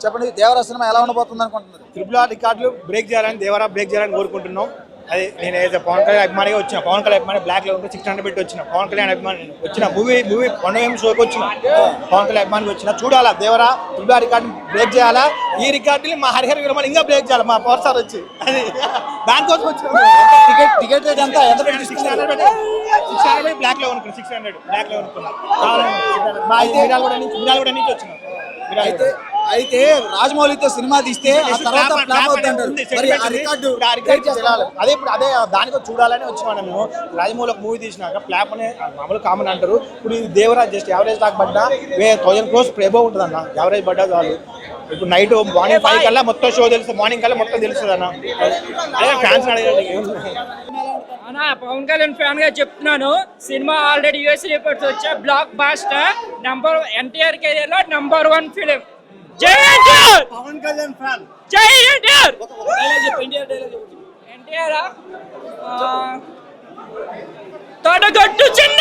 చెప్పండి, దేవరా సినిమా ఎలా ఉండబోతుంది అనుకుంటున్నారు? RRR రికార్డులు బ్రేక్ చేయాలని, దేవరా బ్రేక్ చేయాలని కోరుకుంటున్నాం. అది నేను ఏదో పవన్ కళ్యాణ్ అభిమానిగా వచ్చిన, పవన్ కళ్యాణ్ అభిమాని బ్లాక్ లో ఉంటే 600 పెట్టి వచ్చిన పవన్ కళ్యాణ్ అభిమాని వచ్చిన మూవీ 1 షోకి వచ్చిన పవన్ కళ్యాణ్ అభిమానికి వచ్చిన. చూడాలా దేవరా RRR రికార్డు బ్రేక్ చేయాలా, ఈ రికార్డుని మా హరిహర విరమణ ఇంకా బ్రేక్ చేయాలి మా పవర్ స్టార్ వచ్చి. అది దానికోసం వచ్చిన. టికెట్ రేట్ ఎంత పెట్టి? 600 పెట్టి బ్లాక్ లో కొనుక్కున్నా. 600 బ్లాక్ లో కొనుక్కున్నా. మిరాల్ కూడా నుంచి వచ్చిన. అయితే రాజమౌళితో సినిమా తీస్తే అదే ఇప్పుడు అదే దానికో చూడాలని వచ్చినా. మేము రాజమౌళి ఒక మూవీ తీసినాక ఫ్లాప్ అనే మామూలు కామన్ అంటారు. ఇప్పుడు ఇది దేవరాజ్ జస్ట్ యావరేజ్ దాకా పడ్డా 1000 crores ఎబోవ్ ఉంటుంది అన్న. యావరేజ్ పడ్డా చాలు. ఇప్పుడు నైట్ మార్నింగ్ 5 కల్లా మొత్తం షో తెలుస్తుంది, మార్నింగ్ కల్లా మొత్తం తెలుస్తుంది అన్న. అదే ఫ్యాన్స్ అడగండి. అన్నా పవన్ కళ్యాణ్ ఫ్యాన్ గా చెప్తున్నాను. సినిమా ఆల్రెడీ యూఎస్ రిపోర్ట్స్ వచ్చా, బ్లాక్ బాస్టర్, ఎన్టీఆర్ కెరీర్ లో #1 ఫిలిం. జై ఎన్టీఆర్! పవన్ కళ్యాణ్ ఫ్యాన్. జై ఎన్టీఆర్! ఎన్టీఆర్ తోటగట్టు చిన్న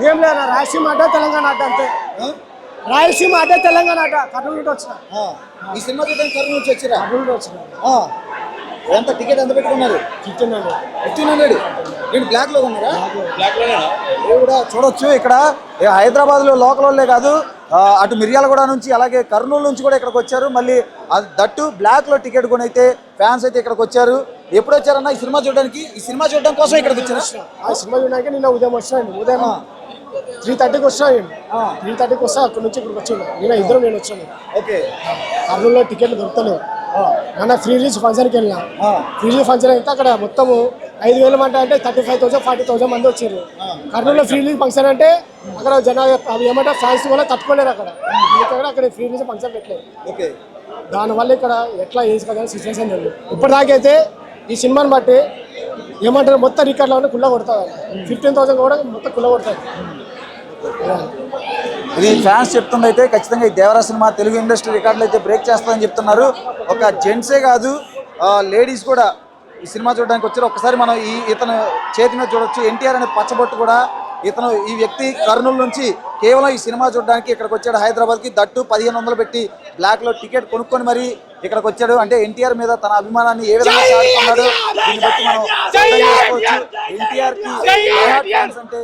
ఏం లేదా, రాయలసీమ ఆట తెలంగాణ ఆట అంతే. రాయలసీమ ఆట తెలంగాణ ఆట. కర్నూలు నుండి వచ్చిన. ఈ సినిమా చూడడానికి కర్నూలు నుంచి వచ్చిరా? కర్నూలు నుండి వచ్చిన. ఎంత టికెట్ ఎంత పెట్టుకున్నారు? 1500. నేను బ్లాక్ లో ఉన్నారా? కూడా చూడొచ్చు. ఇక్కడ హైదరాబాద్ లో లోకల్ వాళ్ళే కాదు, అటు మిర్యాలగూడ నుంచి అలాగే కర్నూలు నుంచి కూడా ఇక్కడికి వచ్చారు. మళ్ళీ దట్టు బ్లాక్ లో టికెట్ కొని అయితే ఫ్యాన్స్ అయితే ఇక్కడికి వచ్చారు. ఎప్పుడు వచ్చారన్న ఈ సినిమా చూడడానికి? ఈ సినిమా చూడడం కోసం ఇక్కడికి వచ్చారు. ఆ సినిమా చూడడానికి నిన్న ఉదయం వచ్చినాను. ఉదయం 3:30కి వచ్చినాను. 3:30కి వస్తా, అక్కడి నుంచి ఇక్కడికి వచ్చాను. నేను వచ్చాను. ఓకే. కర్నూలులో టికెట్లు దొరుకుతలేవు. మన ఫ్రీ రిలీజ్ ఫంక్షన్కి వెళ్ళినా. ఫ్రీ రిలీజ్ ఫంక్షన్ అయితే అక్కడ మొత్తము 5,000 మంది అంటే 35,000 40,000 మంది వచ్చారు. కర్నూలులో ఫ్రీ రిలీజ్ ఫంక్షన్ అంటే అక్కడ జనాలు అది ఏమంటే ఫ్యాన్స్ వల్ల తట్టుకోలేరు. అక్కడ ఫ్రీ రిలీజ్ ఫంక్షన్ పెట్టలేదు. ఓకే. దానివల్ల ఇక్కడ ఎట్లా వేసి కదా సిచ్యువేషన్ లేదు. ఇప్పటిదాకైతే ఈ సినిమాని బట్టి ఏమంటారు, మొత్తం రికార్డులో ఉంటే కుళ్ళ కొడతారు. 15,000 కూడా మొత్తం కుళ్ళ కొడతారు. ఇది ఫ్యాన్స్ చెప్తుంది. అయితే ఖచ్చితంగా ఈ దేవరా సినిమా తెలుగు ఇండస్ట్రీ రికార్డులు అయితే బ్రేక్ చేస్తుందని చెప్తున్నారు. ఒక జెంట్సే కాదు, లేడీస్ కూడా ఈ సినిమా చూడడానికి వచ్చారు. ఒకసారి మనం ఇతను చేతి మీద చూడొచ్చు. ఎన్టీఆర్ అనే పచ్చబొట్టు కూడా. ఈ వ్యక్తి కర్నూలు నుంచి కేవలం ఈ సినిమా చూడడానికి ఇక్కడికి వచ్చాడు హైదరాబాద్కి. దట్టు 1500 పెట్టి బ్లాక్ లో టికెట్ కొనుక్కొని మరి ఇక్కడికి వచ్చాడు. అంటే ఎన్టీఆర్ మీద తన అభిమానాన్ని ఏ విధంగా చాటుకున్నాడు దీన్ని బట్టి మనం అర్థం చేసుకోవచ్చు. ఎన్టీఆర్ కి అంటే